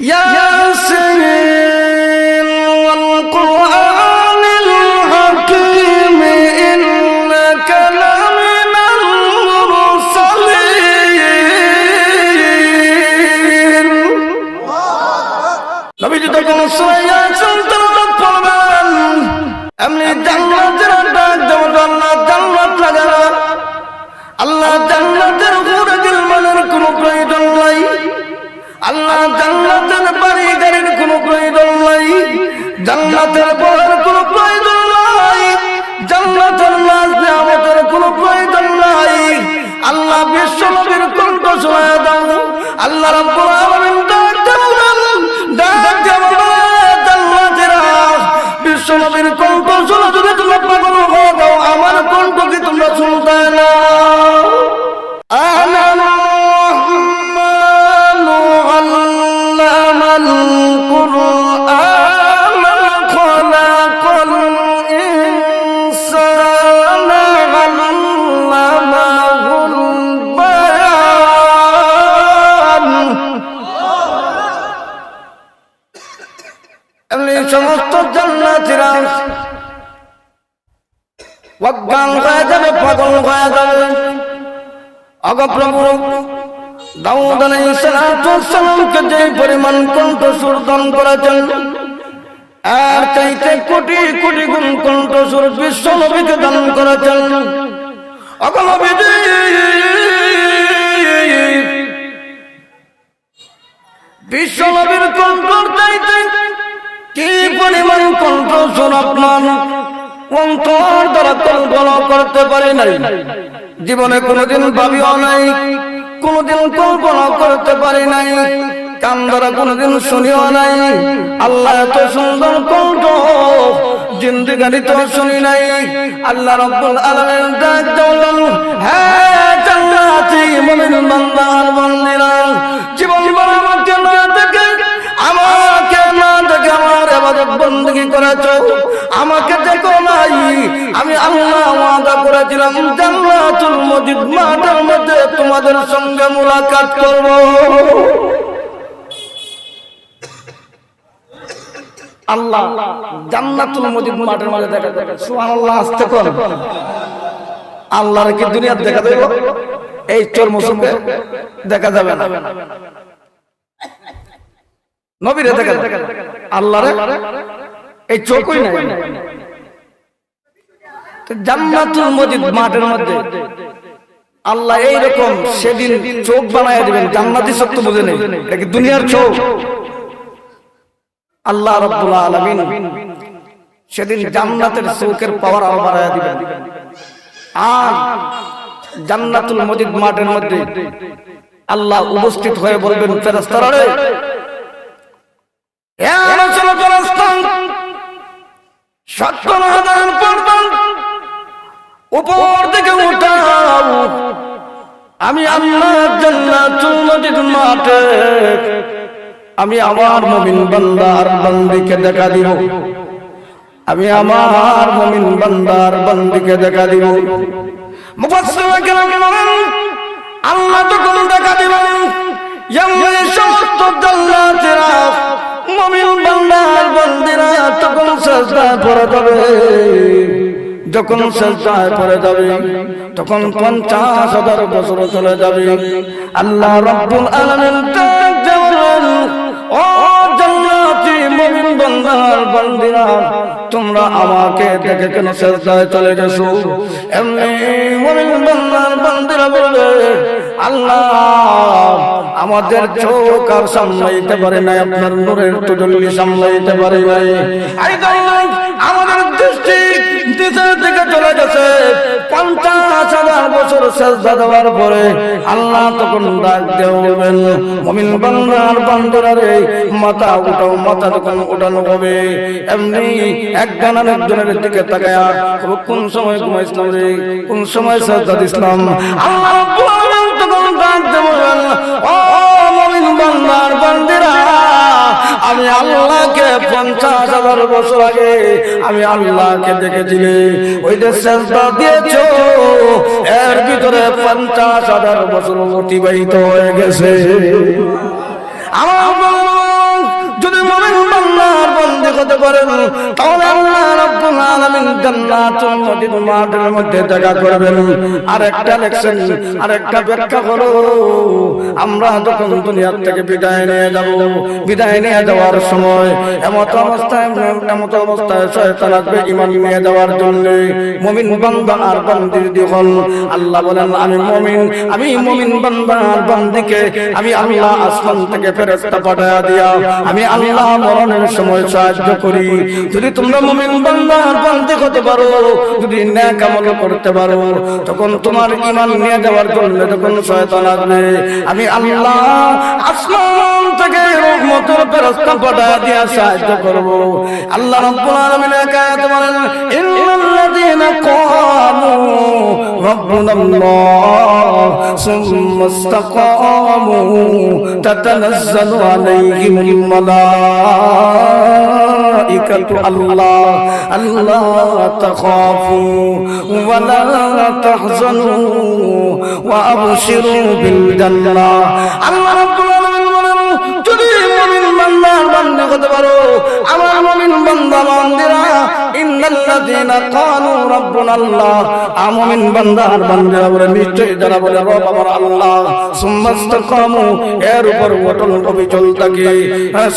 ইয়াসিন ওয়াল কুরআনিল হাকীম ইন্নাকা লামিনাল মুরসালিন। নবীজি তখন সূরা ইয়াসিন তেলাওয়াত করবেন, এমনি জান্নাতের ডাক দেব, আল্লাহ জান্নাত লাগানো, আল্লাহ জান্নাতের উপরে দিলমানের কোনো প্রয়োজন নাই, আল্লাহ জান্নাতের বাড়ি গাড়ির কোনো প্রয়োজন নাই, জান্নাতের বড়ের কোনো প্রয়োজন নাই, জান্নাতের নাজ নিয়ামতের কোনো প্রয়োজন নাই। আল্লাহ বিশ্ব নবীর কণ্ঠ শোনায় দাও, আল্লাহ রাব্বুল আলামিন ডাক দেবেন, ডাক দেবেন জান্নাতেরা, বিশ্ব নবীর কণ্ঠ শোনা যদি তোমরা পাগল হয়ে যাও, আমার কণ্ঠ কি তোমরা শুনতে না? সমস্ত জান্নাতীরা অজ্ঞান হয়ে যাবে, পাগল হয়ে যাবে। ওগো প্রভু, দাউদ আলাইহিস সালামকে যে পরিমাণ কণ্ঠস্বর দান করেছেন, আর চাইতে কোটি কোটি গুণ কণ্ঠস্বর বিশ্ব নবীকে দান করেছেন। ওগো নবীজি, বিশ্ব নবীর কণ্ঠর চাইতে কি পরিমাণ কণ্ঠস্বর আপনার অন্তর দ্বারা কল্পনা করতে পারি নাই, জীবনে কোনোদিন ভাবিও নাই, কোনোদিন কল্পনা করতে পারি নাই, কান দ্বারা কোনোদিন শুনিও নাই। আল্লাহ এত সুন্দর কণ্ঠ জিন্দেগানিতে শুনি নাই। আল্লাহ রাব্বুল আলামিন ডাক দিলেন, হে জান্নাতি মুমিন বান্দা আর বান্দিরা, জীবন ভর আমাকে না দেখে, আমাকে না দেখে আমার ইবাদত বندگی করেছো, আমাকে দেখো নাই। আমি আল্লাহ ওয়াদা করেছিলাম জান্নাতুল মজিদ মাঠের মধ্যে তোমাদের সঙ্গে মুলাকাত করব। আল্লাহ জান্নাতুল মজিদ মাঠের মধ্যে দেখা যাবে। সুবহানাল্লাহ, আস্তে কোন আল্লাহর কি দুনিয়াতে দেখা যাবে? এই চোর মুসলকে দেখা যাবে না, নবীরে দেখা যাবে, আল্লাহরে এই চোখই নাই। জান্নাতুল মজিদ মাঠের মধ্যে আল্লাহ এইরকম সেদিন চোখ বানায় দিবেন, জান্নাতি চোখ তো বুঝে নেই, এটা কি দুনিয়ার চোখ? আল্লাহ রাব্বুল আলামিন সেদিন জান্নাতের চোখের পাওয়ার আরো বাড়ায় দিবেন। আর জান্নাতুল মজিদ মাঠের মধ্যে আল্লাহ উপস্থিত হয়ে বলবেন, ফেরেশতারা রে, উপর থেকে উঠাও, আমি আল্লাহ জান্নাতুল মজিদ মাঠে আমি আমার মুমিন বান্দার বান্দিকে দেখা দিব, আমি আমার মুমিন বান্দার বান্দিকে দেখা দিব। মুফাসসিরুন কেরাম বলেন, আল্লাহ তখন দেখা দিবেন এমন সমস্ত জান্নাতীরা, মুমিন বান্দার বান্দিরা তখন সিজদায় পড়ে যাবে। যখন সিজদায় পড়ে যাবে তখন 50,000 বছর চলে যাবে। আল্লাহ রাব্বুল আলামিন ডাক দেবেন, ও জান্নাতি মুমিন বান্দার বান্দিরা, তোমরা আমাকে দেখে কেন সিজদায় চলে গেছো? এমনি মুমিন বান্দার বান্দিরা বলবে, আল্লাহ আমাদের চোখ আর সামলাইতে পারে নাই, আপনার নূরের তাজাল্লি সামলাইতে পারে নাই, আমাদের দৃষ্টি নিচের দিকে চলে গেছে। 50,000 বছর সিজদা দেওয়ার পরে আল্লাহ তখন ডাক দেবেন, মুমিন বান্দার বান্দারা রে, মাথা উঠাও। মাথা যখন উঠানো হবে, এমনি একজন আরেকজনের দিকে তাকায়া, কোন সময় ঘুমাইছিলাম রে, কোন সময় সিজদা দিছিলাম, আল্লাহ তখন ডাক দেবেন, ও মুমিন বান্দার বান্দিরা, আমি আল্লাহকে 50,000 বছর আগে আমি আল্লাহকে দেখেছিলে, ওই যে সিজদা দিয়েছো এর ভিতরে 50,000 বছর অতিবাহিত হয়ে গেছে। আমার পারেন তাহলে আল্লাহ রাব্বুল আলামিন জান্নাতুল মদিনা মাঠের মধ্যে জায়গা করবেন। আরেকটা লেখছেন, আরেকটা ব্যাখ্যা হলো আমরা যখন দুনিয়া থেকে বিদায় নিয়ে যাব, বিদায় নিয়ে যাওয়ার সময় এমত অবস্থায় শয়তান আসবে ঈমান নিয়ে যাওয়ার জন্য। মুমিন বান্দা আর বান্দির যখন আল্লাহ বলেন আমি মুমিন বান্দা আর বান্দিকে আমি আল্লাহ আসমান থেকে ফেরেশতা পাঠায়া দিয়া আমি আল্লাহ মরণের সময় সাহায্য করি। যদি তোমরা মুমিন বান্দা আর বান্দি হতে পারো, যদি নেক আমল করতে পারো, তখন তোমার ঈমান নিয়ে যাওয়ার জন্য যখন শয়তান আসবে আমি আল্লাহ আসমান থেকে রহমতের ফেরেশতা পাঠায়া দিয়া সাহায্য করব। আল্লাহ রাব্বুল আলামিন আয়াতে বলেন ইন্নাল্লাযীনা ক্বালু রাব্বুনাল্লাহ সুম্মা ইসতাকামু তাতানাজ্জালু আলাইহিমুল মালাইকাতু আল্লা তাখাফু ওয়া লা তাহজানু ওয়া আবশিরু বিল জান্নাহ। আল্লাহ রাব্বুল আলামিন বলেন যদি মুমিন বান্দা বান্দা হতে পারো, আমার মুমিন বান্দা বান্দিরা ইন্নাল্লাযীনা ক্বালু রাব্বুনাল্লাহ, মুমিন বান্দা আর বান্দিরা বলে নিশ্চয়ই যারা বলে রব আমার আল্লাহ, সুম্মা ইসতাকামু এর উপর অটল অবিচল থাকে,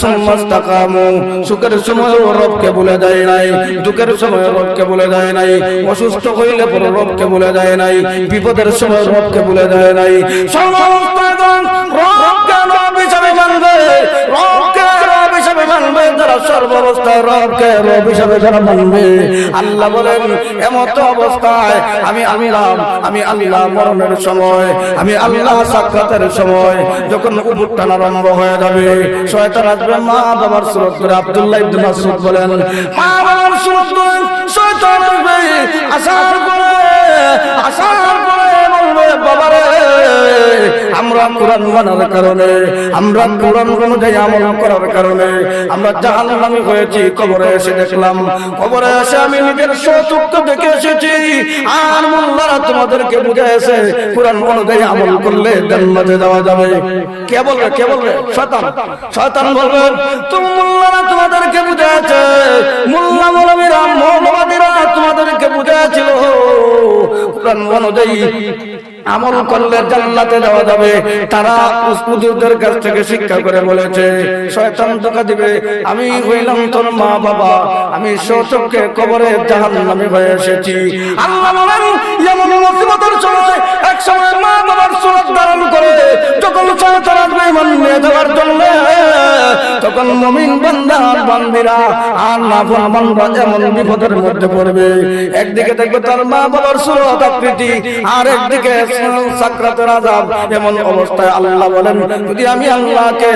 সুম্মা ইসতাকামু সুখের সময় রবকে ভুলে যায় নাই, দুঃখের সময় রবকে ভুলে যায় নাই, অসুস্থ হইলে পরে রবকে ভুলে যায় নাই, বিপদের সময় রবকে ভুলে যায় নাই, সর্বাবস্থায় রবকে রব হিসাবে মানবে, রবকে রব হিসাবে মানবে যারা সর্বাবস্থায় রবকে রব হিসাবে যারা মানবে। আল্লাহ বলেন এমত অবস্থায় আমি আল্লাহ মরণের সময়, আমি আল্লাহ সাক্ষাতের সময় যখন উপর টানার আরম্ভ হয়ে যাবে, শয়তান আসবে মা বাবার সুরত করে। আব্দুল্লাহ ইবনে মাসউদ বলেন মা বাবার সুরত করে শয়তান আসবে, আসার পরে বলবে বাবারে আমরা কোরআন মানার কারণে, আমরা কোরআন অনুযায়ী আমল করার কারণে আমরা জাহান্নামী হয়েছি। কবরে এসে দেখলাম, কবরে এসে আমি নিজের চক্ষু দেখে এসেছি। আর মোল্লারা তোমাদেরকে বুঝাইছে কোরআন অনুযায়ী আমল করলে জান্নাতে যাওয়া যাবে। কে বলবে? শয়তান বলবে তুমি মোল্লারা তোমাদেরকে বুঝাইছে, মোল্লা মৌলবীরা মৌলবাদীরা তোমাদেরকে বুঝাইছিল কোরআন অনুযায়ী আমল করলে জান্নাতে যাওয়া যাবে। তারা হুজুরদের কাছ থেকে শিক্ষা করে বলেছে শয়তান ধোঁকা দিবে। আমি হইলাম তোর মা বাবা, আমি স্বচক্ষে কবরে জাহান্নামে হয়ে এসেছি। আল্লাহ বলেন এমন মুসিবতের সময় এক সময় মা বাবার সুরত ধারণ করে যখন শয়তান আসবে ঈমান নিয়ে যাওয়ার জন্য, তখন মুমিন বান্দা বান্দিরা আর নাফরমান বান্দা এমন বিপদের মধ্যে পড়বে। একদিকে দেখবে তার মা বাবার সুরত আকৃতি, আর একদিকে সাকরাতের আযাব। এমন অবস্থায় আল্লাহ বলেন যদি আমি আল্লাহকে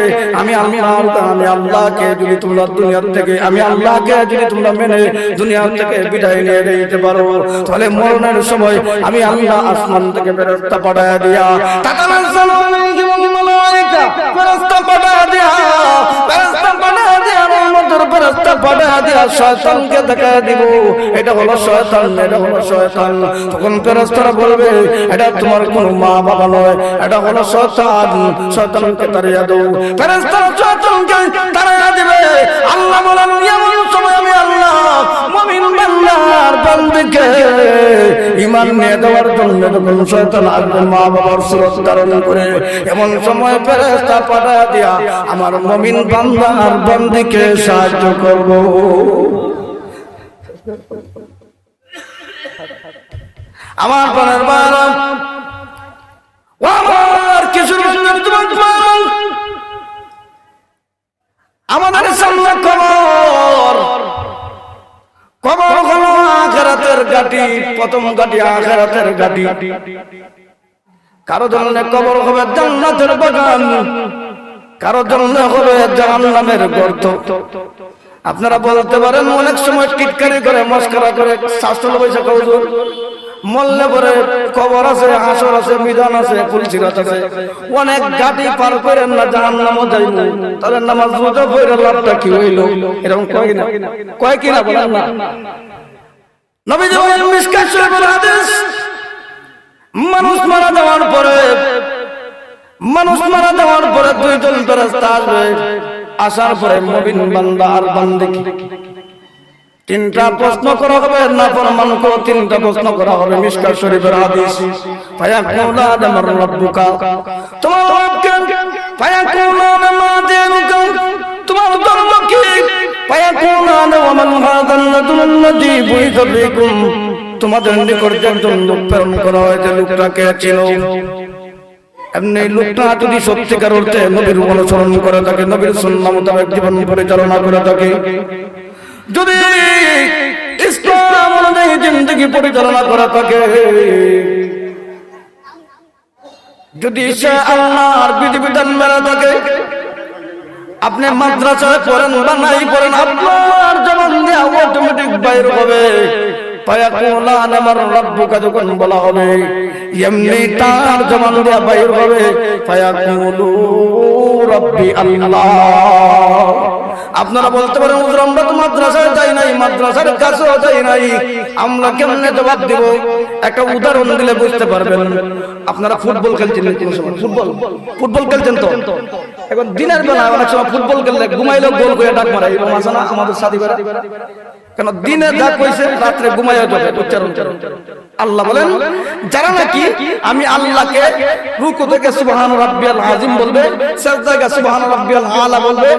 যদি তোমরা দুনিয়া থেকে আমি আল্লাহকে যদি তোমরা মেনে দুনিয়া থেকে বিদায় নিয়ে দিতে পারো, তাহলে মরণের সময় আমি আল্লাহ আসমান থেকে ফেরেশতা পাঠায়া দিয়া তাতানাজ্জালু আলাইহিমুল মালায়েকা ফেরেশতা পাঠায়া দিয়া রহমতের ফেরেশতা পাঠায়া দিয়া শয়তানকে দেখায়া দিব এটা হলো শয়তান। তখন ফেরেশতারা বলবে এটা তোমার কোনো মা বাবা নয়, এটা হলো শয়তান, শয়তানকে তাড়িয়ে দাও। ফেরেশতারা শয়তানকে তাড়িয়ে দিবে। আল্লাহ বলেন এমন সময় আমি আল্লাহ মুমিন বান্দার বান্দিকে ঈমান নিয়ে দেওয়ার জন্য যখন শয়তান আসবে মা বাবার সুরত ধারণ করে, এমন সময় ফেরেশতা পাঠায়া দিয়া আমার মুমিন বান্দার বান্দিকে সাহায্য করব। আমার প্রাণের বাবা আমার কিশোর আমাদের সামনে কবর হলো আখিরাতের গাটি, প্রথম গাটি আখিরাতের গাটি। কারো জন্য কবর হবে জান্নাতের বাগান, কারো জন্য হবে জাহান্নামের গর্ত। আপনারা বলতে পারেন অনেক সময় টিটকারি করে মস্করা করে শাস্ত্র পয়সা হুজুর মরলে পরে কবর আছে, হাসর আছে, মিজান আছে, পুলিশিরাত আছে, অনেক গাড়ি পার করেন না জাহান্নামও যাইব, তাহলে নামাজ রোজা পড়ে লাভটা কি হইল? এরকম কয় কিনা বলেন না? নবীজি বলেন মিশকাত শরীফের হাদিস, মানুষ মারা যাওয়ার পরে দুইজন ফেরেশতা আসবে, আসার পরে মুমিন বান্দা আর বান্দিকে তিনটা প্রশ্ন করা হবে, নাফরমানকে তিনটা প্রশ্ন করা হবে। মিশকাত শরীফের হাদিস, ফায়াকুলানা মান রাব্বুকা, তোমার রব কে? ফায়াকুলানা মা দীনুকা, তোমার ধর্ম কি? ফায়াকুলানা ওয়া মান হাযাল লাযী বুইসা ফীকুম, তোমাদের নিকট একজন লোক প্রেরণ করা হয়েছে, লোকটা কে ছিল? এমনি লোকটা যদি সত্যিকার অর্থে নবীর অনুসরণ করে থাকে, নবীর সুন্নাহ মোতাবেক জীবন পরিচালনা করে থাকে, যদি ইসলাম অনুযায়ী জিন্দেগি পরিচালনা করা থাকে, যদি সে আল্লাহর বিধিবিধান মেনে থাকে, আপনি মাদ্রাসায় পড়েন বা নাই পড়েন, আপনার জবান দিয়ে অটোমেটিক বাইর হবে ফায়াকুলানা মান রাব্বুকা, যখন বলা হবে এমনি তার জবান দিয়ে বাইর হবে ফায়াকুলু রাব্বি আল্লাহ। আপনারা বলতে পারেন হুজুর আমরা তো মাদ্রাসায় যাই নাই, মাদ্রাসার কাছেও যাই নাই, আমরা কেমনে জবাব দিব? একটা উদাহরণ দিলে বুঝতে পারবেন। আপনারা ফুটবল খেলছেন, ফুটবল খেলছেন তো এখন দিনের বেলা অনেক সময় ফুটবল খেললে ঘুমাইলেও গোল করে ডাক মারে, এরকম আছে না আমাদের সাথী ভাইরা? কেন দিনে যা কইছে রাত্রে ঘুমাইয়া যাবে উচ্চারণ। আল্লাহ বলেন যারা নাকি আমি আল্লাহকে রুকু থেকে সুবহান রাব্বিয়াল আযীম বলবে, সিজদা থেকে সুবহান রাব্বিয়াল আলা বলবে,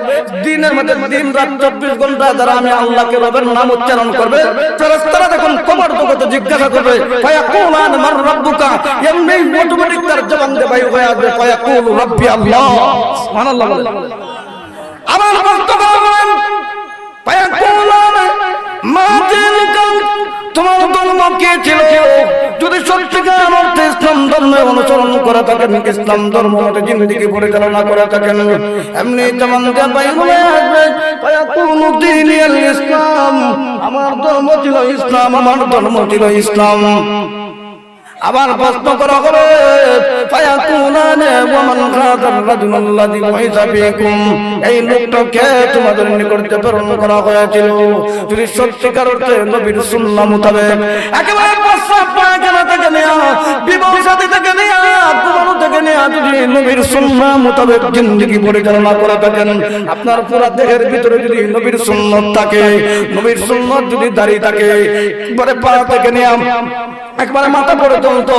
দিনের মধ্যে দিন রাত 24 ঘন্টা যারা আমি আল্লাহকে রবের নাম উচ্চারণ করবে, ফেরেশতারা যখন কবর জগতে জিজ্ঞাসা করবে ফায়াকুলানা মান রাব্বুকা, এমনি অটোমেটিক তার জবান দিয়ে বাইর হয়ে আসবে ফায়াকুলু রাব্বি আল্লাহ। সুবহানাল্লাহ। আমার বক্তব্য বলেন ফায়াকুলানা মা দীনুকা, তোমার ধর্ম কি ছিল? যদি সত্যিকার অর্থে ইসলাম ধর্মের অনুসরণ করে থাকেন, ইসলাম ধর্ম মতে জিন্দেগি পরিচালনা করে থাকেন, এমনি জবান দিয়ে বাইর হয়ে আসবে ফায়াকুলু দীনুল ইসলাম, আমার ধর্ম ছিল ইসলাম, আমার ধর্ম ছিল ইসলাম। আবার প্রশ্ন করা হবে ফায়াকুলানা ওয়া মান হাযাল রাজুলাল্লাযী বুইসা ফীকুম, এই লোকটাকে তোমাদের নিকট প্রেরণ করা হয়েছিল যদি সত্যিকার অর্থে নবীর সুন্নাহ মোতাবেক একেবারে প্রস্রাব পায়খানা থেকে নেয়া, বিবাহ শাদী থেকে নেয়া, ঘুমানো থেকে নেয়া, যদি নবীর সুন্নাহ মোতাবেক জিন্দেগি পরিচালনা করে থাকেন, আপনার পুরো দেহের ভিতরে যদি নবীর সুন্নাত থাকে, নবীর সুন্নাত যদি দাঁড়িয়ে থাকে, একবারে পা থেকে নেয়া একবারে মাথা পর্যন্ত,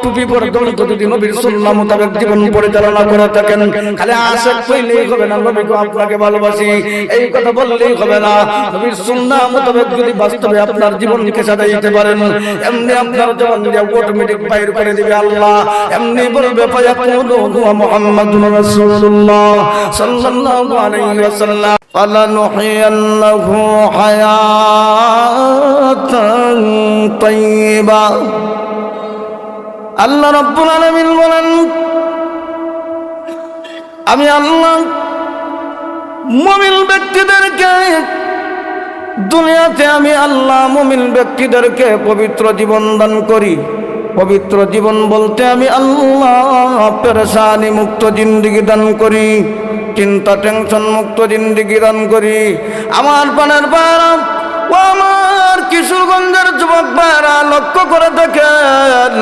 টুপি পর্যন্ত যদি নবীর সুন্নাহ মোতাবেক জীবন পরিচালনা করে থাকেন, খালি আশিক হইলেই হবে না, নবী আপনাকে ভালোবাসি এই কথা বললেই হবে না, নবীর সুন্নাহ মোতাবেক যদি বাস্তবে আপনার জীবনকে সাজাইতে পারেন, এমনি আপনার জীবন দিয়ে অটোমেটিক বাইর করে দিবে আল্লাহ। এমনি বলবে ফায়াকুলু মুহাম্মাদুর রাসূলুল্লাহ সাল্লাল্লাহু আলাইহি ওয়াসাল্লাম ফালানুহিয়ান্নাহু হায়াতান তাইয়্যিবা। আল্লাহ রাব্বুল আলামিন বলেন আমি আল্লাহ মুমিন ব্যক্তিদেরকে দুনিয়াতে, আমি আল্লাহ মুমিন ব্যক্তিদেরকে পবিত্র জীবন দান করি। পবিত্র জীবন বলতে আমি আল্লাহ পেরেশানি মুক্ত জিন্দেগি দান করি, চিন্তা টেনশন মুক্ত জিন্দেগি দান করি। আমার প্রাণের ভাইরা ও আমার কিশোরগঞ্জের যুবক ভাইরা লক্ষ্য করে দেখেন,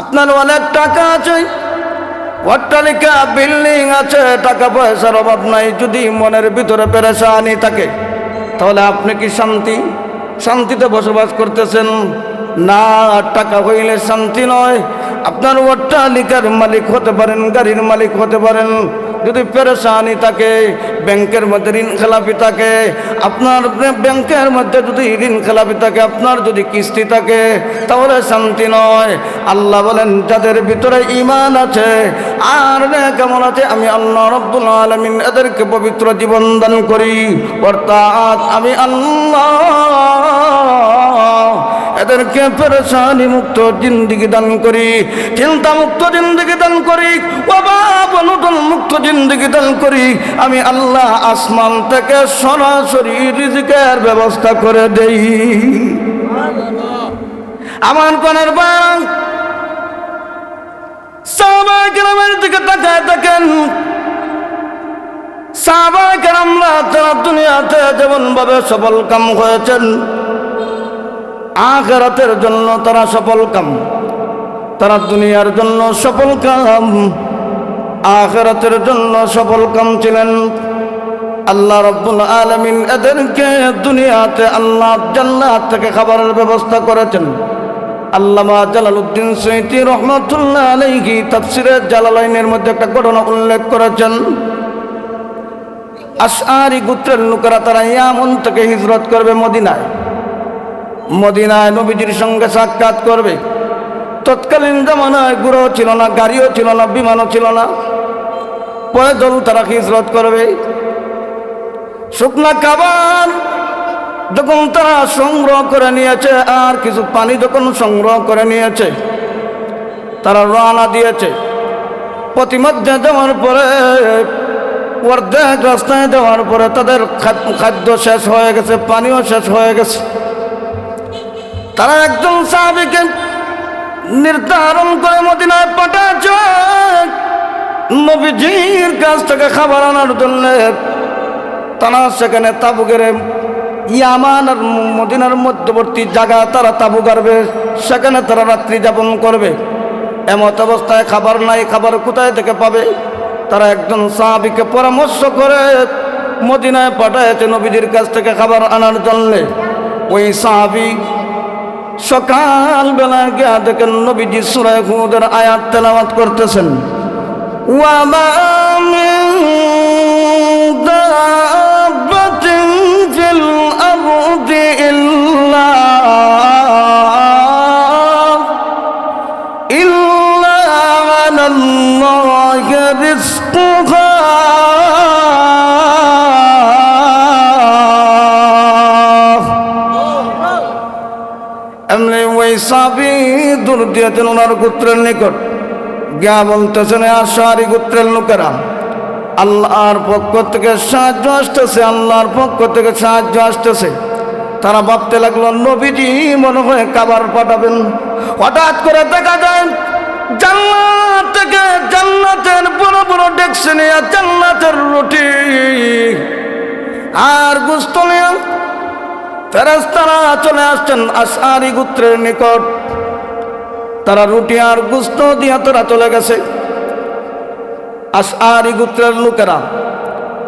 আপনার অনেক টাকা আছে, অট্টালিকা বিল্ডিং আছে, টাকা পয়সার অভাব নাই, যদি মনের ভিতরে পেরেশানি থাকে তাহলে আপনি কি শান্তিতে বসবাস করতেছেন? না, টাকা হইলে শান্তি নয়। আপনার অট্টালিকার মালিক হতে পারেন, গাড়ির মালিক হতে পারেন, যদি পেরেশানি থাকে, ব্যাংকের মধ্যে ঋণ খেলাপি থাকে, আপনার ব্যাংকের মধ্যে যদি ঋণ খেলাপি থাকে, আপনার যদি কিস্তি থাকে, তাহলে শান্তি নয়। আল্লাহ বলেন যাদের ভিতরে ঈমান আছে আর কেমন আছে, আমি আল্লাহ রাব্বুল আলামিন এদেরকে পবিত্র জীবন দান করি। অর্থাৎ আমি আল্লাহ এদেরকে পেরেশানি মুক্ত জিন্দেগি দান করি, চিন্তা মুক্ত জিন্দেগি দান করি, অভাব অনটন মুক্ত জিন্দেগি দান করি। আমি আল্লাহ আসমান থেকে সরাসরি রিজিকের ব্যবস্থা করে দেই। আমার কোনের বাং সাহাবায়ে কেরামের দিকে তাকায় দেখেন, সাহাবায়ে কেরামরা তারা দুনিয়াতে যেমন ভাবে সফল কাম হয়েছেন, আখিরাতের জন্য তারা সফল কাম, তারা দুনিয়ার জন্য সফল কাম, আখিরাতের জন্য সফল কাম ছিলেন। আল্লাহ রাব্বুল আলামিন এদেরকে দুনিয়াতে আল্লাহ জান্নাত থেকে খাবারের ব্যবস্থা করেছেন। আল্লামা জালালউদ্দিন সুয়ুতী রহমাতুল্লাহ আলাইহি তাফসীরে জালালাইনের মধ্যে একটা ঘটনা উল্লেখ করেছেন। আশআরি গোত্রের লোকেরা তারা ইয়ামন থেকে হিজরত করবে মদিনায়। মদিনায় নবীজির সঙ্গে সাক্ষাৎ করবে। তৎকালীন জামানায় গুঁড়ো ছিল না, গাড়িও ছিল না, বিমানও ছিল না, পয়দল তারা হিজরত করবে। শুকনা খাবার যখন তারা সংগ্রহ করে নিয়েছে আর কিছু পানি যখন সংগ্রহ করে নিয়েছে, তারা রওনা দিয়েছে। প্রতিমধ্যে যাওয়ার পরে অর্ধেক রাস্তায় যাওয়ার পরে তাদের খাদ্য শেষ হয়ে গেছে, পানিও শেষ হয়ে গেছে। তারা একজন সাহাবীকে নির্ধারণ করে মদিনায় পাঠাচ্ছে নবীজির কাছ থেকে খাবার আনার জন্য। তারা সেখানে তাবু গেড়ে ইয়ামান আর মদিনার মধ্যবর্তী জায়গা তারা তাবু গাড়বে, সেখানে তারা রাত্রি যাপন করবে। এমত অবস্থায় খাবার নাই, খাবার কোথায় থেকে পাবে? তারা একজন সাহাবীকে পরামর্শ করে মদিনায় পাঠাইছে নবীজির কাছ থেকে খাবার আনার জন্য। ওই সাহাবী সকালবেলা গিয়া দেখেন নবীজি সূরা হুদের আয়াত তেলাওয়াত করতেছেন। ওয়া মা মিন দাব্বাতিন ফিল আরদি ইল্লা আলাল্লাহি রিজকুহা এমনি ওই সাহাবী দূর দিয়েছেন ওনার গোত্রের নিকট গিয়া বলতেছেন, আশআরি গোত্রের লোকেরা আল্লাহর পক্ষ থেকে সাহায্য আসতেছে, আল্লাহর পক্ষ থেকে সাহায্য আসতেছে। তারা ভাবতে লাগলো নবীজি মনে হয় খাবার পাঠাবেন। হঠাৎ করে দেখা যায় জান্নাত থেকে জান্নাতের বড় বড় ডেকসে নিয়ে জান্নাতের রুটি আর গোশত নিয়ে ফেরেশতারা চলে আসছেন আশআরি গোত্রের নিকট। তারা রুটি আর গোশত দিয়ে তারা চলে গেছে। আশআরি গোত্রের লোকেরা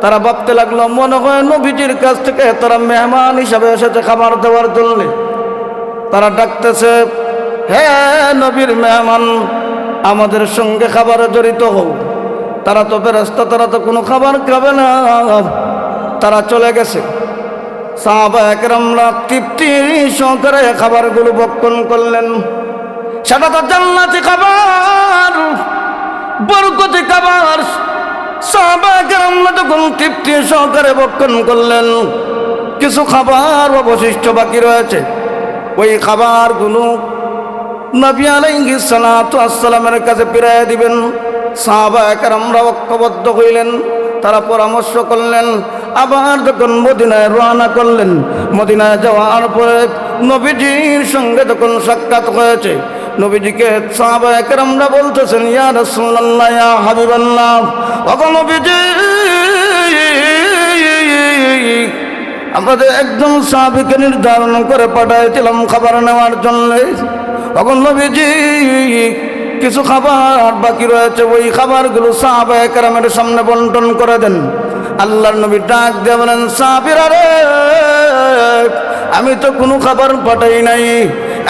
তারা ভাবতে লাগলো মনে হয় নবীজির কাছ থেকে তারা মেহমান হিসাবে এসেছে খাবার দেওয়ার জন্য। তারা ডাকতেছে, হে নবীর মেহমান, আমাদের সঙ্গে খাবারে জড়িত হও। তারা তো ফেরেশতা, তারা তো কোনো খাবার খাবে না, তারা চলে গেছে। সাহাবায়ে কেরামরা তৃপ্তি সহকারে খাবারগুলো ভক্ষণ করলেন। সেটা তো জান্নাতি খাবার, বরকতি খাবার। সাহাবায়ে কেরামরা যখন তৃপ্তি সহকারে ভক্ষণ করলেন, কিছু খাবার অবশিষ্ট বাকি রয়েছে। ওই খাবারগুলো নবী আলাইহিস সালাতু ওয়াসসালামের কাছে ফিরিয়ে দিবেন। সাহাবায়ে কেরামরা ঐক্যবদ্ধ হইলেন। তারা পরামর্শ করলেন। আবার যখন মদিনায় রওনা করলেন, মদিনায় যাওয়ার পরে নবীজির সঙ্গে যখন সাক্ষাৎ হয়েছে, নবীজিকে সাহাবায়ে কেরামরা বলতেছেন, ইয়া রাসূলুল্লাহ, ইয়া হাবিবাল্লাহ, ওগো নবীজি, আমাদের একজন সাহাবীকে নির্ধারণ করে পাঠাইছিলাম খাবার নেওয়ার জন্য। ওগো নবীজি, কিছু খাবার বাকি রয়েছে, ওই খাবারগুলো সাহাবায়ে কেরামের সামনে বন্টন করে দেন। আল্লাহর নবী ডাক দিয়ে বলেন, সাহাবীরা রে, আমি তো কোনো খাবার পাঠাই নাই।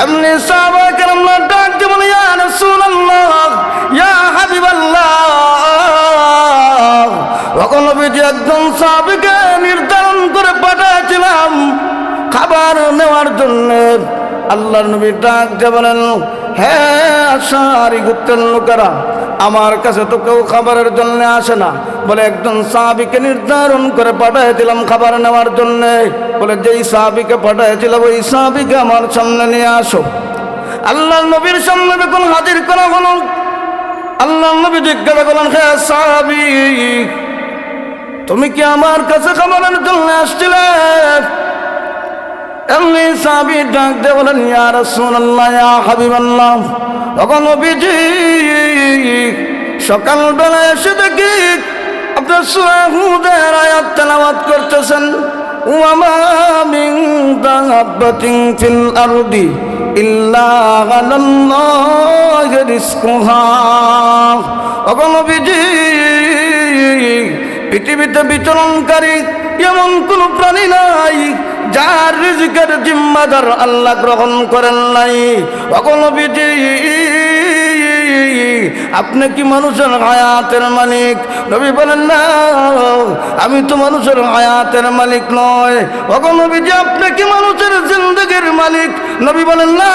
এমনি সাহাবায়ে কেরামরা ডাক দিয়ে বলেন, ইয়া রাসূলুল্লাহ, ইয়া হাবিবাল্লাহ, ওগো নবীজি, একজন সাহাবীকে নির্ধারণ করে পাঠাইছিলাম খাবার নেওয়ার জন্য। আল্লাহর নবী ডাক দিয়ে বলেন, হ্যাঁ আশআরি গোত্রের লোকেরা, আমার কাছে তো কেউ খাবারের জন্য আসে না। বলে একজন সাহাবীকে নির্ধারণ করে পাঠাইছিলাম খাবার নেওয়ার জন্য। বলে যেই সাহাবীকে পাঠাইছিলাম ওই সাহাবীকে আমার সামনে নিয়ে আসো। আল্লাহর নবীর সামনে যখন হাজির করা হলো, আল্লাহর নবী জিজ্ঞাসা করলেন, হ্যাঁ সাহাবী, তুমি কি আমার কাছে খাবারের জন্য আসছিলে? এমনি সাহাবী ডাক দিয়ে বলেন, ইয়া রাসূলুল্লাহ, ইয়া হাবিবাল্লাহ, ওগো নবীজি, সকালবেলা এসে দেখি আপনার সূরা হুদের আয়াত তেলাওয়াত করতেছেন। ওয়া মা মিন দাব্বাতিন ফিল আরদি ইল্লা আলাল্লাহি রিজকুহা। ওগো নবীজি, পৃথিবীতে বিচরণকারী এমন কোন প্রাণী নাই যার রিজিকের জিম্মাদার আল্লাহ গ্রহণ করেন নাই। ওগো নবীজি, আপনি কি মানুষের হায়াতের মালিক? নবী বলেন না, আমি তো মানুষের হায়াতের মালিক নয়। ওগো নবীজি, আপনি কি মানুষের জিন্দেগির মালিক? নবী বলেন না,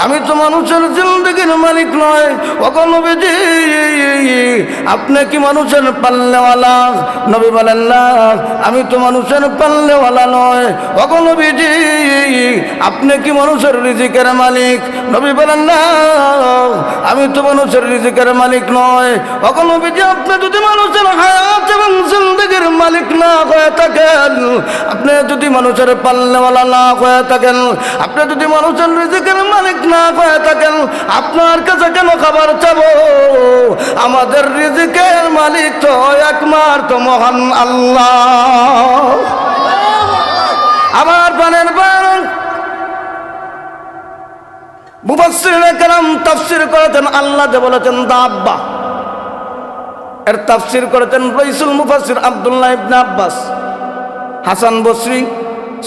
আমি তো মানুষের জিন্দেগির মালিক নয়। ওগো নবীজি, আপনি কি মানুষের পাল্লেওয়ালা? নবী বলেন না, আমি তো মানুষের পাল্লেওয়ালা নয়। ওগো নবীজি, আপনি কি মানুষের রিজিকের মালিক? নবী বলেন না, আমি তো মানুষের রিজিকের মালিক নয়। ওগো নবীজি, আপনি যদি মানুষের হায়াত এবং জিন্দেগির মালিক না হয়ে থাকেন, আপনি যদি মানুষের পাল্লেওয়ালা না হয়ে থাকেন, আপনি যদি মানুষের রিজিকের মালিক না হয়ে থাকেন, আপনার কাছে কেন খাবার চাবো? আমাদের রিজিকের মালিক তো একমাত্র মহান আল্লাহ। আমার প্রাণের বান মুফাসসিরিনে কেরাম তাফসীর করেছেন, আল্লাহ যে বলেছেন দাব্বা, এর তাফসীর করেছেন রাইসুল মুফাসসির আব্দুল্লাহ ইবনে আব্বাস, হাসান বসরি,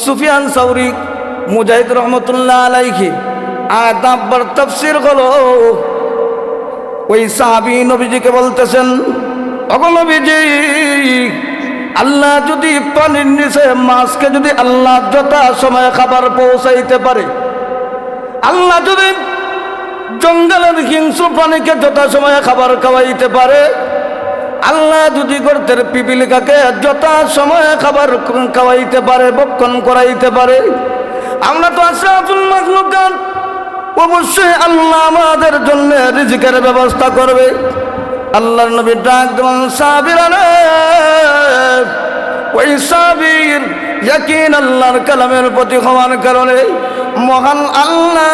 সুফিয়ান সাউরি, মুজাহিদ রহমতুল্লাহ আলাইহি। আর দাব্বার তাফসীর হলো ওই সাহাবী নবীজিকে বলতেছেন, ওগো নবীজি, আল্লাহ যদি পানির নিচে মাছকে যদি আল্লাহ যথা সময়ে খাবার পৌঁছাইতে পারে, আল্লাহ যদি জঙ্গলের হিংস্র প্রাণীকে যথা সময়ে খাবার খাওয়াইতে পারে, আল্লাহ যদি গর্তের পিপিলিকাকে যথা সময়ে খাবার খাওয়াইতে পারে, ভক্ষণ করাইতে পারে, আমরা তো আশরাফুল মাখলুকাত, অবশ্যই আল্লাহ আমাদের জন্য রিজিকের ব্যবস্থা করবে। আল্লাহর নবী ডাক দেন, সাবিরা রে, ওই সাবির ইয়াকিন আল্লাহর কালামের প্রতি হওয়ার কারণে মহান আল্লাহ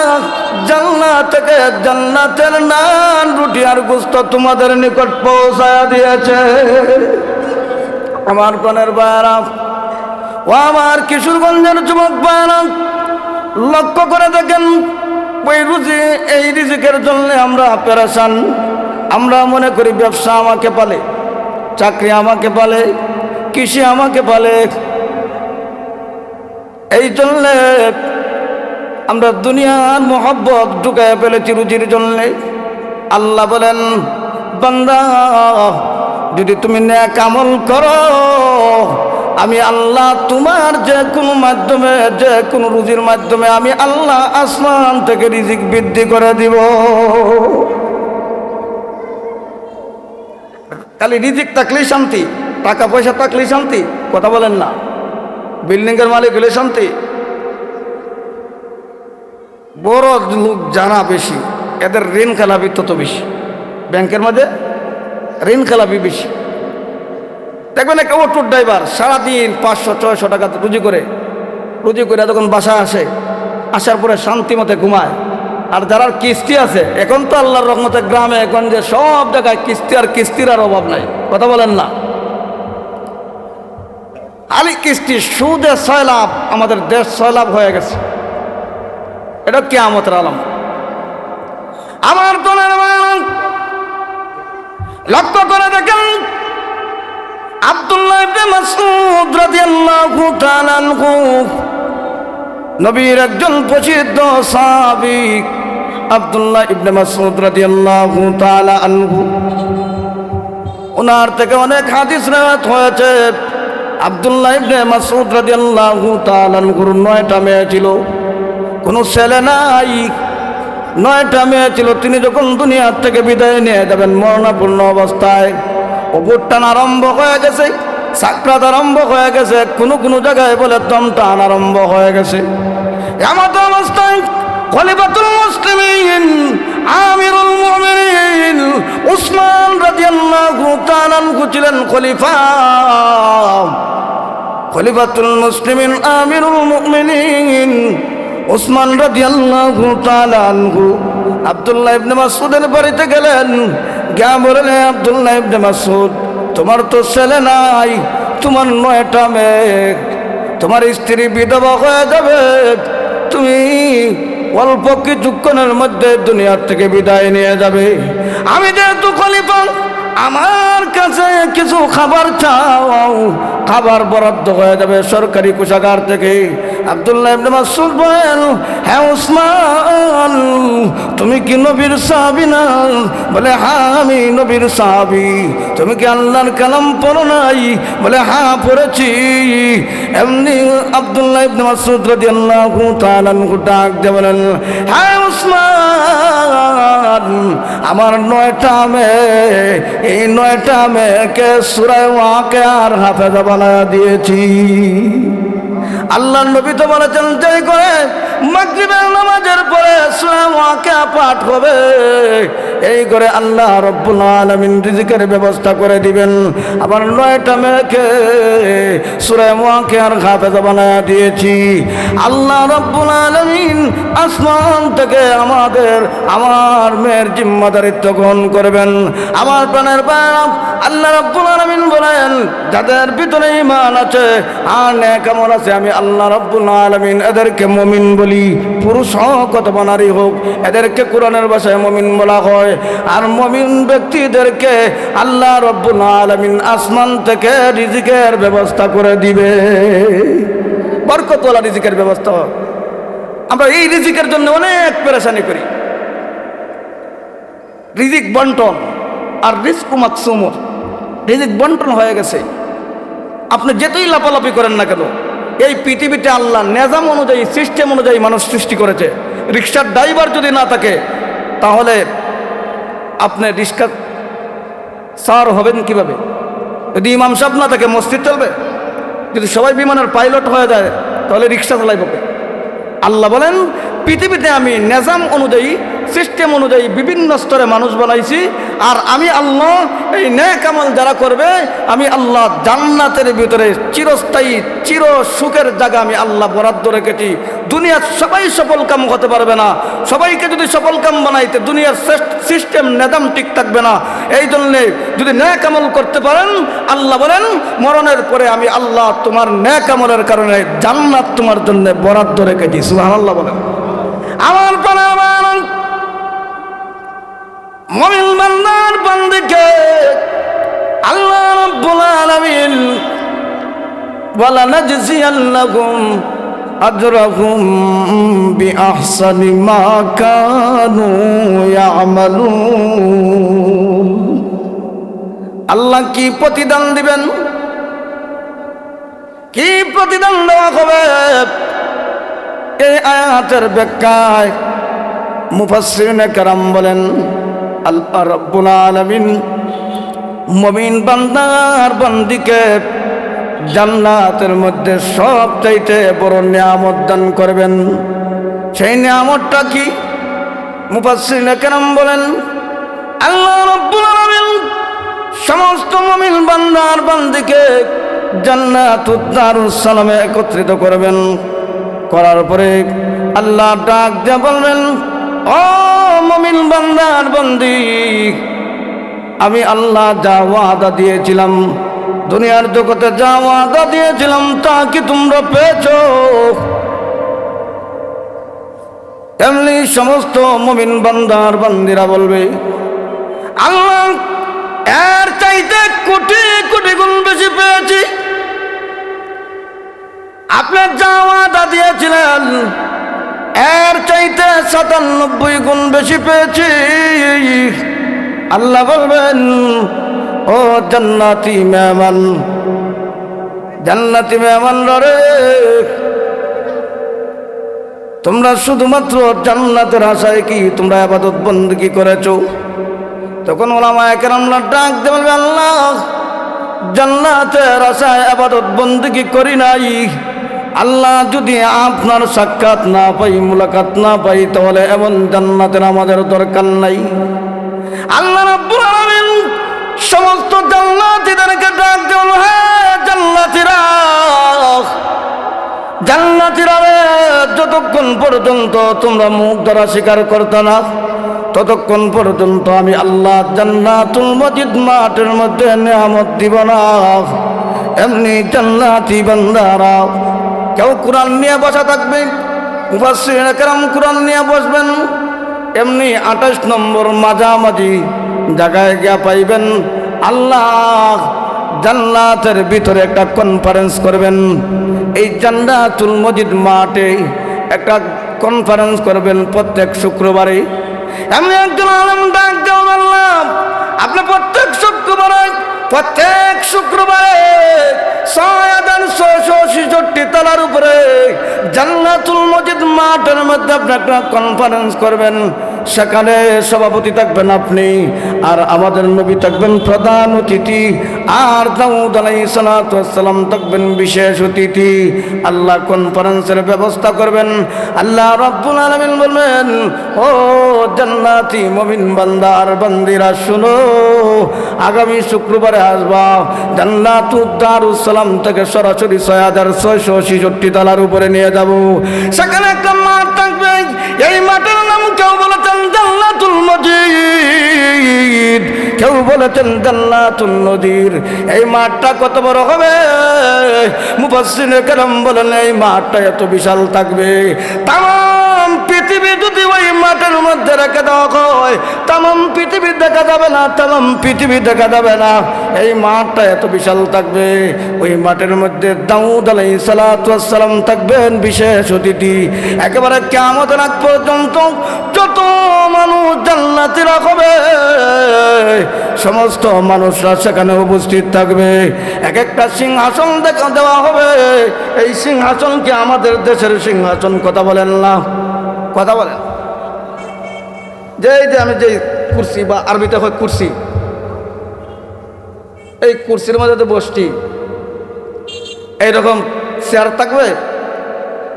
জান্নাত থেকে জান্নাতের নান, রুটি আর গোশত তোমাদের নিকট পৌঁছায়া দিয়েছে। আমার প্রাণের বায়রা ও আমার কিশোরগঞ্জের যুবক বায়রা, লক্ষ্য করে দেখেন, ওই রুজি এই রিজিকের জন্য আমরা পেরেশান। আমরা মনে করি ব্যবসা আমাকে পালে, চাকরি আমাকে পালে, কৃষি আমাকে পালে, এই জন্য আমরা দুনিয়ার মোহব্বত ঢুকায় ফেলেছি রুজির জন্যে। আল্লাহ বলেন, বান্দা, যদি তুমি নেক আমল করো, আমি আল্লাহ তোমার যে কোনো মাধ্যমে, যে কোনো রুজির মাধ্যমে আমি আল্লাহ আসমান থেকে রিজিক বৃদ্ধি করে দিব। খালি রিজিক থাকলেই শান্তি, টাকা পয়সা থাকলেই শান্তি? কথা বলেন না। বিল্ডিংয়ের মালিক হলে শান্তি? বড় লোক জানা বেশি, এদের ঋণ খেলাপি তত বেশি, ব্যাংকের মধ্যে ঋণ খেলাপি বেশি। দেখবেন একটা অটোর ড্রাইভার সারাদিন 500-600 টাকা রুজি করে যখন বাসায় আসে, আসার পরে শান্তি মতে ঘুমায়। আর যারা কিস্তি আছে, এখন তো আল্লাহর রহমতে গ্রামে এখন যে সব জায়গায় কিস্তি আর কিস্তির আর অভাব নাই। কথা বলেন না। আলি কিস্তি, সুদে 6 লাভ, আমাদের দেশ 6 লাভ হয়ে গেছে। এটা কিয়ামতের আলাম। আমার দলের লক্ষ্য করে দেখেন, আব্দুল্লাহ ইবনে মাসউদ রাদিয়াল্লাহু তাআলা আনহু, নবীর একজন প্রসিদ্ধ সাহাবী, আব্দুল্লাহ ইবনে মাসউদ রাদিয়াল্লাহু তাআলা আনহু, ওনার থেকে অনেক হাদিস রওয়ায়াত হয়েছে। আব্দুল্লাহ ইবনে মাসউদ রাদিয়াল্লাহু তাআলা আনহুর 9টা মেয়ে ছিল, কোনো ছেলে নাই, 9টা মেয়ে ছিল। তিনি যখন দুনিয়ার থেকে বিদায় নিয়ে যাবেন মরণাপন্ন অবস্থায়, অবুটান আরম্ভ হয়ে গেছে, সাকরাত আরম্ভ হয়ে গেছে, কোনো জায়গায় বলে দম টান আরম্ভ হয়ে গেছে। এমন অবস্থায় খলিফাতুল মুসলিমিন আমিরুল মুমিনিন উসমান রাদিয়াল্লাহু তাআলা আনহু ছিলেন খলিফা। খলিফাতুল মুসলিমিন আমিরুল মুমিনিন উসমান রাদিয়াল্লাহু তাআলা আনহু আব্দুল্লাহ ইবনে মাসউদের বাড়িতে গেলেন, গিয়ে বললেন, আব্দুল্লাহ ইবনে মাসউদ, তোমার তো ছেলে নাই, তোমার 9টা মেয়ে, তোমার স্ত্রী বিধবা হয়ে যাবে, তুমি অল্প কিছুক্ষণের মধ্যে দুনিয়ার থেকে বিদায় নিয়ে যাবে। আমি যেহেতু খলিফা, আমার কাছে কিছু খাবার চাও, খাবার বরাদ্দ হয়ে যাবে সরকারি কোষাগার থেকে। আব্দুল্লাহ ইবনে মাসউদ বলেন, হ্যাঁ উসমান, তুমি কি নবীর সাহাবী না? বলে হ্যাঁ আমি নবীর সাহাবী। তুমি কি আল্লাহর কালাম পড়ো নাই? বলে হ্যাঁ পড়েছি। এমনি আব্দুল্লাহ ইবনে মাসউদ রাদিয়াল্লাহু তাআলা আনহু ডাক দিয়ে বলেন, হ্যাঁ উসমান, আমার 9টা মেয়ে, এই 9টা মেয়েকে সূরা ওয়াকিয়ার হাফেজা বানায়া দিয়েছি। আল্লাহর নবী তো বলেছেন যে করে মাগরিবের নামাজের পরে সূরা ওয়াকিয়া পাঠ হবে, এই করে আল্লাহ রাব্বুল আলামিন রিজিকের ব্যবস্থা করে দিবেন। আবার 9টা মেয়েকে সূরা ওয়াকিয়ার হাফেজা বানায়া দিয়েছি। আল্লাহ রাব্বুল আলামিন আসমান থেকে আমার মেয়ের জিম্মাদারিত্ব গ্রহণ করবেন। আমার প্রাণের বাপ আল্লাহ রাব্বুল আলামিন বলেন, যাদের ভিতরে ঈমান আছে আর নেক আমল আছে, আমি আল্লাহ রাব্বুল আলামিন এদেরকে মুমিন বলি। পুরুষ হোক অথবা নারী হোক, এদেরকে কোরআনের ভাষায় মুমিন বলা হয়। আর মুমিন ব্যক্তিদেরকে আল্লাহ রাব্বুল আলামিন আসমান থেকে রিজিকের ব্যবস্থা করে দিবে, বরকতওয়ালা রিজিকের ব্যবস্থা। আমরা এই রিজিকের জন্য অনেক পেরেশানি করি। রিজিক বন্টন আর রিজকু মাকসুম, রিজিক বন্টন হয়ে গেছে। আপনি যেতই লাফালাফি করেন না কেন, এই পৃথিবীতে আল্লাহ নিজাম অনুযায়ী, সিস্টেম অনুযায়ী মানুষ সৃষ্টি করেছে। রিক্সার ড্রাইভার যদি না থাকে, তাহলে আপনি রিক্সা সার হবেন কিভাবে? যদি ইমাম সাহেব না থাকে, মসজিদ চলবে? যদি সবাই বিমানের পাইলট হয়ে যায়, তাহলে রিক্সা চালাইব কে? আল্লাহ বলেন, পৃথিবীতে আমি নিজাম অনুযায়ী, সিস্টেম অনুযায়ী বিভিন্ন স্তরে মানুষ বানাইছি। আর আমি আল্লাহ এই নেক আমল যারা করবে, আমি আল্লাহ জান্নাতের ভিতরে চিরস্থায়ী চির সুখের জায়গা আমি আল্লাহ বরাদ্দ রেখেছি। দুনিয়ার সবাই সফল কাম হতে পারবে না। সবাইকে যদি সফল কাম বানাইতে দুনিয়ার সিস্টেম নিজাম ঠিক থাকবে না। এই জন্যে যদি নেক আমল করতে পারেন, আল্লাহ বলেন মরণের পরে আমি আল্লাহ তোমার নেক আমলের কারণে জান্নাত তোমার জন্য বরাদ্দ রেখেছি। সুবহানাল্লাহ বলেন। আমার প্রাণের মুমিন বান্দার বান্দিকে আল্লাহ রাব্বুল আলামিন ওয়ালা নাজজিয়ান্নাহুম আজরাহুম বিআহসানি মা কানু ইয়ামালুন। আল্লাহ কি প্রতিদান দিবেন, কি প্রতিদান দেওয়া হবে? এই আয়াতের ব্যাখ্যায় মুফাসসিরিনে কেরাম বলেন, আল্লাহ রাব্বুল আলামিন মুমিন বান্দার বান্দিকে জান্নাতের মধ্যে সবচাইতে বড় নিয়ামত দান করবেন। সেই নিয়ামতটা কি? মুফাসসিরিনে কেরাম বলেন, আল্লাহ রাব্বুল আলামিন সমস্ত মুমিন বান্দার বান্দিকে জান্নাতুদ দারুস সালামে একত্রিত করবেন। করার পরে আল্লাহ ডাক দিয়ে বলবেন, ও মুমিন বান্দার বান্দি, আমি আল্লাহ যা ওয়াদা দিয়েছিলাম, দুনিয়ার জগতে যা ওয়াদা দিয়েছিলাম তা কি তোমরা পেয়েছো? এমনি সমস্ত মুমিন বান্দার বান্দিরা বলবে, আল্লাহ এর চাইতে কোটি কোটি গুণ বেশি পেয়েছি। আপনার যা ওয়াদা দিয়েছিলেন এর চাইতে 97 গুণ বেশি পেয়েছি। আল্লাহ বলবেন, ও জান্নাতি মেহমান, জান্নাতি মেহমান রে, তোমরা শুধুমাত্র জান্নাতের আশায় কি তোমরা ইবাদত বندگی করেছো? তখন উলামায়ে কেরামরা ডাক দিয়ে বলবে, আল্লাহ জান্নাতের আশায় ইবাদত বندگی করি নাই। আল্লাহ যদি আপনার সাক্ষাৎ না পাই, মুলাকাত না পাই, তাহলে এমন জান্নাতের আমাদের দরকার নাই। আল্লাহ রাব্বুল আলামিন সমস্ত জান্নাতীদেরকে ডাক দেন, হে জান্নাতীরা, জান্নাতীরা রে, যতক্ষণ পর্যন্ত তোমরা মুখ দ্বারা স্বীকার করতে না, ততক্ষণ পর্যন্ত আমি আল্লাহ জান্নাতুল মজিদ মাঠের মধ্যে নিয়ামত দিব না। এমনি জান্নাতি বান্দারা কেউ কোরআন নিয়ে বসা থাকবে, মুফাসসিরিনে কেরাম কোরআন নিয়ে বসবেন। এমনি 28 নম্বর মাঝামাঝি জায়গায় গিয়া পাইবেন আল্লাহ জান্নাতের ভিতরে একটা কনফারেন্স করবেন। এই জান্নাতুল মসজিদ মাঠে একটা কনফারেন্স করবেন প্রত্যেক শুক্রবারে। আমি একজন আলেম ডাক দেওয়া বললাম, আপনি প্রত্যেক শুক্রবারে 6,666 তলার উপরে জান্নাতুল মসজিদ মাঠের মধ্যে আপনি একটা কনফারেন্স করবেন। সেখানে সভাপতি থাকবেন আপনি, আর আমাদের নবী থাকবেন প্রধান অতিথি, আর দাউদ আলাইহিস সালাতু ওয়াস সালাম থাকবেন বিশেষ অতিথি। আল্লাহ কনফারেন্সের ব্যবস্থা করবেন। আল্লাহ রাব্বুল আলামিন বলবেন, ও জান্নাতি মুমিন বান্দা আর বান্দিরা শুনো, আগামী শুক্রবারে আসবা জান্নাতুদ দারুস সালাম থেকে সরাসরি 6,666 তলার উপরে নিয়ে যাব। সেখানে একটা মাঠ থাকবে, এই মাঠের নাম কেউ বলেছেন জান্নাতুল মসজিদ, কেউ বলেছেন জান্নাতুল নদীর। এই মাঠটা কত বড় হবে? মুফাসসিরে কেরাম বলেন এই মাঠটা এত বিশাল থাকবে, তাম পৃথিবী যদি ওই মাঠের মধ্যে রেখে দেওয়া হয় তাম পৃথিবী দেখা যাবে না, তাম পৃথিবী দেখা যাবে না। এই মাঠটা এত বিশাল থাকবে। ওই মাঠের মধ্যে দাউদ আলাইহিস সালাতু ওয়াস সালাম থাকবেন বিশেষ অতিথি। একেবারে কিয়ামতের আগ পর্যন্ত যত মানুষ জান্নাতীরা হবে সমস্ত মানুষরা সেখানে উপস্থিত থাকবে। এক একটা সিংহাসন দেখা দেওয়া হবে। এই সিংহাসন কি আমাদের দেশের সিংহাসন? কথা বলেন না, কথা বলেন। যে আমি যে কুরসি বা আরবিতে হয় কুরসি, এই কুরসির মধ্যে বসছি, এইরকম চেয়ার থাকবে।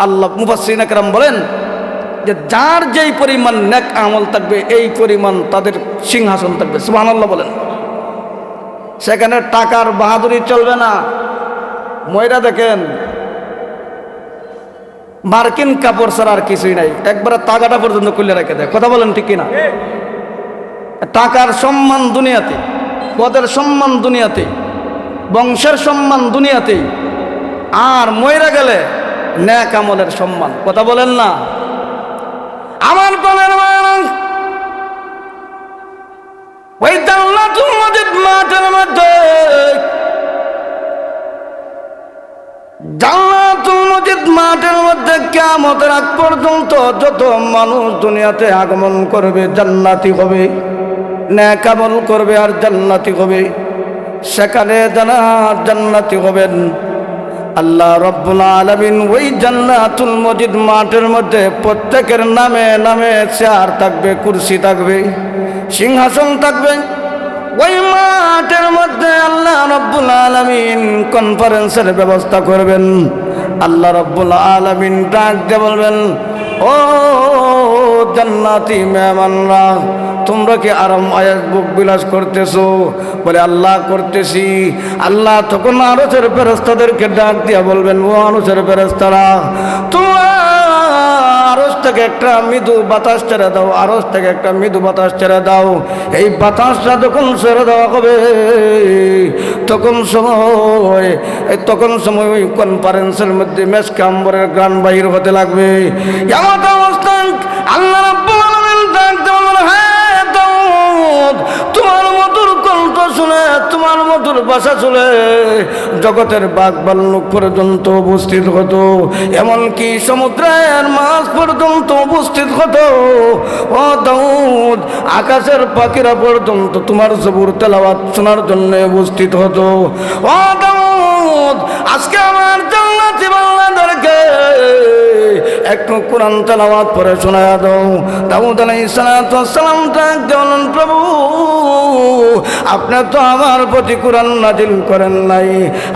আল্লাহ মুফাসসিরিনে কেরাম বলেন যে যার যেই পরিমাণ নেক আমল থাকবে এই পরিমাণ তাদের সিংহাসন থাকবে। সুবহানাল্লাহ বলেন। সেখানে টাকার বাহাদুরি চলবে না। ময়রা দেখেন মার্কিন কাপড় ছাড়া আর কিছুই নাই, একবারে তাগাটা পর্যন্ত খুলে রেখে দেয়। কথা বলেন ঠিক কিনা? টাকার সম্মান দুনিয়াতে, পদের সম্মান দুনিয়াতে, বংশের সম্মান দুনিয়াতে, আর ময়রা গেলে নেক আমলের সম্মান। কথা বলেন না আমার প্রাণের মানুষ। ওই জান্নাতুল মসজিদ মাঠের মধ্যে, জান্নাতুল মসজিদ মাঠের মধ্যে কিয়ামতের আগ পর্যন্ত যত মানুষ দুনিয়াতে আগমন করবে জান্নাতি হবে, নেক আমল করবে আর জান্নাতি হবে। সেখানে যারা জান্নাতি হবেন আল্লাহ রাব্বুল আলামিন ওই জান্নাতুল মসজিদ মাঠের মধ্যে প্রত্যেকের নামে নামে চেয়ার থাকবে, কুরসি থাকবে, সিংহাসন থাকবে। ওই মাঠের মধ্যে আল্লাহ রাব্বুল আলামিন কনফারেন্সের ব্যবস্থা করবেন। আল্লাহ রাব্বুল আলামিন ডাক দিয়ে বলবেন, ও জান্নাতি মেহমানরা, তোমরা কি আরাম আয়াস বুক বিলাস করতেছো? বলে আল্লাহ করতেছি। আল্লাহ তখন আরশের ফেরেশতাদেরকে ডাক দিয়া বলবেন, ও আরশের ফেরেশতারা, তোমরা আরশ থেকে একটা মৃদু বাতাস ছেড়ে দাও, আরশ থেকে একটা মৃদু বাতাস ছেড়ে দাও। এই বাতাসটা যখন ছেড়ে দেওয়া হবে তখন সময় ওই কনফারেন্সের মধ্যে মেশকে আম্বরের গান বাহির হতে লাগবে। এমন অবস্থান আল্লাহ রাব্বুল আলামিন ডাক দিয়ে বলবেন, হ্যাঁ দাউদ, তোমার মধুর কণ্ঠ শুনে, তোমার মধুর ভাষা শুনে জগতের বাঘ ভাল্লুক পর্যন্ত উপস্থিত হতো, এমনকি সমুদ্রের মাছ পর্যন্ত উপস্থিত হতো। ও দাউদ, আকাশের পাখিরা পর্যন্ত তোমার জবুর তেলাওয়াত শোনার জন্য উপস্থিত হতো। ও দাউদ, আজকে আমার জান্নাতি বান্দাদেরকে একটু কোরআন তেলাওয়াত পড়ে শোনায়া দাও। দাউদ আলাইহিস সালাতু ওয়াস সালাম ডাক দিলেন, প্রভু আপনি তো আমার প্রতি কোরআন নাজিল করেন নাই,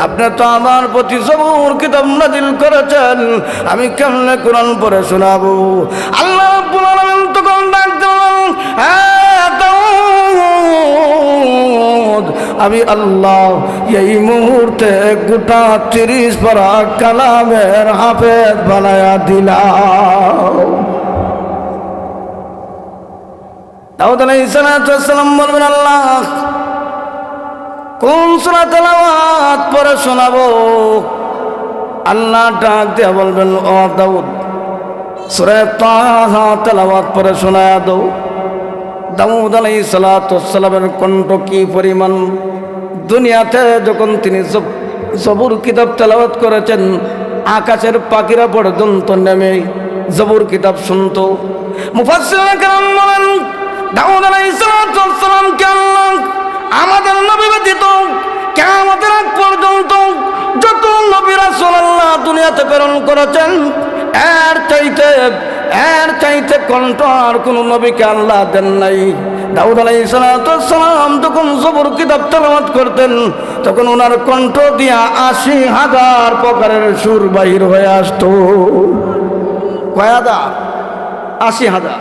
আপনি তো আমার প্রতি জবুর কিতাব নাজিল করেছেন, আমি কেমনে কোরআন পড়ে শোনাবো? আল্লাহ রাব্বুল আলামিন তখন ডাক দিলেন, হ্যাঁ দাউদ, আমি আল্লাহ এই মুহূর্তে গোটা 30 পারা কালামের হাফেজ বানায়া দিলাম। দাউদ আলাইহিস সালাম বলবেন, আল্লাহ কোন সূরা তেলাওয়াত পড়ে শোনাবো? আল্লাহ ডাক দিয়ে বলবেন, ও দাউদ, সূরা তাহা তেলাওয়াত পড়ে শোনায়া দাও। দাউদ আলাইহিস সালামের কণ্ঠ কি পরিমাণ দুনিয়াতে যখন তিনি জবুর কিতাব তেলাওয়াত করেছেন, আকাশের পাখিরা পর্যন্ত নেমে জবুর কিতাব শুনতো। মুফাসসিরুন কেরাম বলেন, দাউদ আলাইহিস সালামকে আল্লাহ আমাদের নবী ব্যতীত কিয়ামতের আগ পর্যন্ত যত নবী রাসূল আল্লাহ দুনিয়াতে প্রেরণ করেছেন, এর চাইতে কণ্ঠ আর কোন নবীকে আল্লাহ দেন নাই। দাউদ আলাইহিস সালাম যখন জবুর কিতাব তেলাওয়াত করতেন, তখন ওনার কণ্ঠ দিয়া ৮০,০০০ প্রকারের সুর বাহির হয়ে আসতো। কয় হাজার? ৮০,০০০।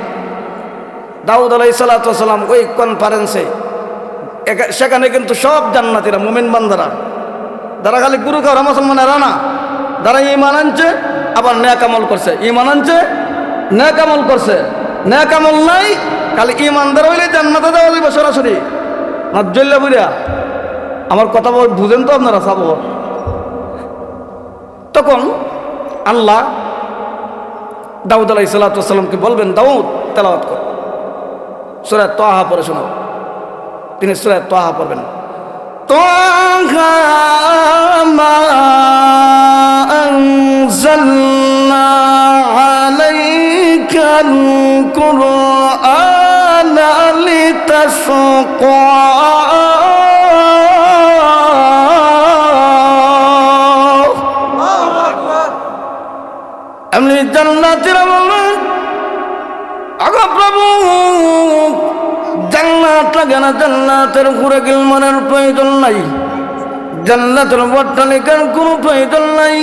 দাউদ আলাইহিস সালাম ওই কনফারেন্সে, সেখানে কিন্তু সব জান্নাতীরা, মুমিন বান্দারা, যারা খালি গুরু খাওয়া মুসলমানেরা না, যারা ঈমান আনছে আবার নেক আমল করছে, ঈমান আনছে নেক আমল করছে, নেক আমল নাই খালি ঈমানদার হইলে জান্নাতে যাওয়া যাবে সরাসরি। নাজ্জুল্লাহ বুড়া আমার কথা বুঝেন তো আপনারা? সাব তখন আল্লাহ দাউদ আলাইহিস সালামকে বলবেন, দাউদ তেলাওয়াত কর, সূরা তাহা পড়ে শোনাও। তিনি সূরা তাহা পড়বেন। তাহা মা আনজালনা আলাইকাল কুরআনা লিতাশকা এমনি জান্নাতীরা বললেন, আগো প্রভু জান্নাত লাগে না, জান্নাতের ঘুরে গিলমানের প্রয়োজন নাই, জান্নাতের অট্টালিকার কোনো প্রয়োজন নাই,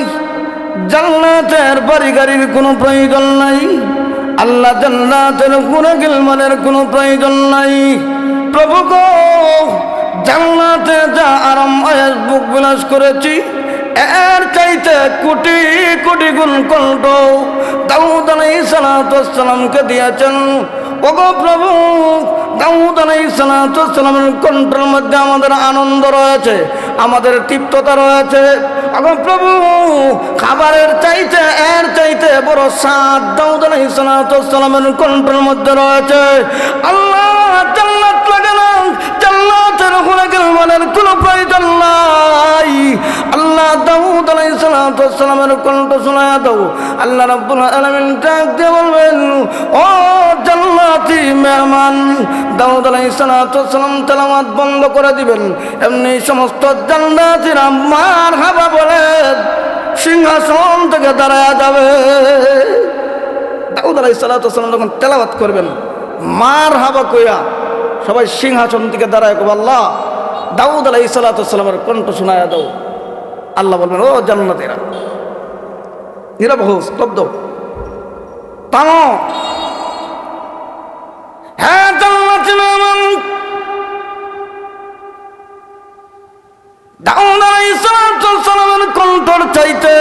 জান্নাতের বাড়ি গাড়ির কোনো প্রয়োজন নাই, আল্লাহ জান্নাতের ঘুরে গিলমানের কোনো প্রয়োজন নাই। প্রভু গো, জান্নাতে যা আরাম আয়েশ বুক বিলাস করেছি, এর চাইতে কোটি কোটি গুণ কণ্ঠ দাউদ আলাইহিস সালামকে দিয়েছেন। ওগো প্রভু, দাউদ আলাইহিস সালামের কণ্ঠের মধ্যে আমাদের আনন্দ রয়েছে, আমাদের তৃপ্ততা রয়েছে। ওগো প্রভু, খাবারের চাইতে এর চাইতে বড় স্বাদ দাউদ আলাইহিস সালামের কণ্ঠের মধ্যে রয়েছে। আল্লাহ জান্নাত লাগে না, জান্নাতের ঘুরে গেলমানের কোনো প্রয়োজন নাই। আল্লাহ দাউদ আলাইহিস সালামের কণ্ঠ শোনায়া দাও। আল্লাহ রাব্বুল আলামিন ডাক দিয়ে বলবেন, ও জান্নাতি মেহমান। দাউদ আলাইহিস সালাম তেলাওয়াত বন্ধ করে দিবেন, এমনি সমস্ত জান্নাতীরা মারহাবা বলে সিংহাসন থেকে দাঁড়ায়া যাবে। দাউদ আলাইহিস সালাম যখন তেলাওয়াত করবেন, মারহাবা কইয়া সবাই সিংহাসন থেকে দাঁড়ায় কবে, আল্লাহ দাউদ আলাইহিস সালামের কণ্ঠ শোনায়া দাও। আল্লাহ বলবেন, ও জান্নাতীরা, নীরব হও, স্তব্ধ, থামো। হ্যাঁ জান্নাতী মেহমান, দাউদ আলাইহিস সালামের কণ্ঠর চাইতে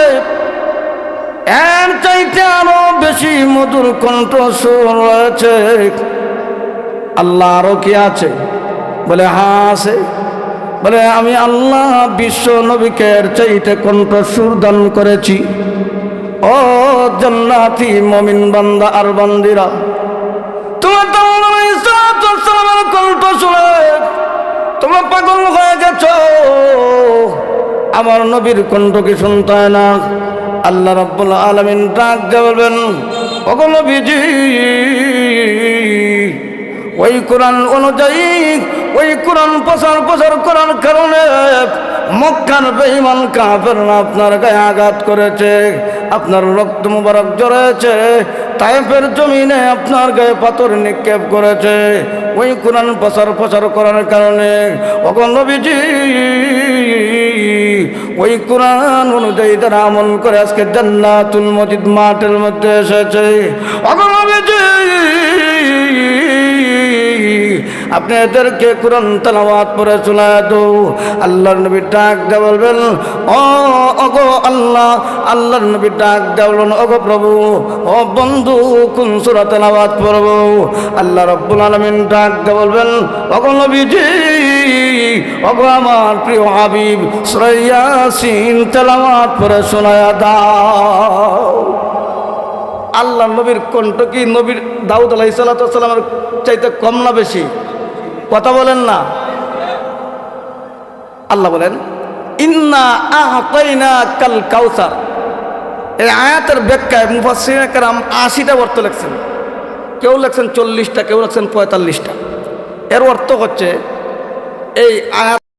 এর চাইতে আরো বেশি মধুর কণ্ঠ সুর রয়েছে। আল্লাহ আরো কি আছে? বলে হ্যাঁ আছে। বলে আমি আল্লাহ বিশ্ব নবীকে এর চাইতে কণ্ঠ সুর দান করেছি। ও জান্নাতি মুমিন বান্দা আর বান্দিরা, তোমার দাউদ আলাইহিস সালামের কণ্ঠ শুনে তোমরা পাগল হয়ে গেছো, আমার নবীর কণ্ঠ কি শুনতে হয় না? আল্লাহ রাব্বুল আলামিন ডাক দিয়ে বলবেন, ওগো নবীজি, ওই কোরআন অনুযায়ী ওই কোরআন প্রচার করার কারণে মক্কার বেঈমান কাফেররা আপনার গায়ে আঘাত করেছে, আপনার রক্ত মুবারক ঝরেছে, তায়েফের জমিনে আপনার গায়ে পাথর নিক্ষেপ করেছে। ওই কোরআন প্রচার করার কারণে ওগো নবীজি, ওই কোরআন অনুযায়ী তারা আমল করে আজকে জান্নাতুল মজিদ মাঠের মধ্যে এসেছে। ওগো নবীজি, আপনি এদেরকে কোরআন তেলাওয়াত পড়ে শোনায় দাও। আল্লাহর নবী ডাক দিয়ে বলবেন, ওগো আল্লাহ। আল্লাহর নবী ডাক দিয়ে বলবেন, ওগো প্রভু, ও বন্ধু কোন সূরা তেলাওয়াত পড়ব? আল্লাহ রাব্বুল আলামিন ডাক দিয়ে বলবেন, ওগো নবীজি, ওগো আমার প্রিয় হাবিব, সূরা ইয়াসিন তেলাওয়াত পড়ে শোনায় দাও। আল্লাহর নবীর কণ্ঠ কি নবীর দাউদ আলাইহিস সালামের চাইতে কম না বেশি? কথা বলেন না। আল্লাহ বলেন ইন্না আ'তাইনা কাল কাউসার। এই আয়াতের ব্যাখ্যায় মুফাসসিরিনে কেরাম ৮০টা অর্থ লিখছেন, কেউ লিখছেন ৪০টা, কেউ লিখছেন ৪৫টা। এর অর্থ হচ্ছে এই আয়াত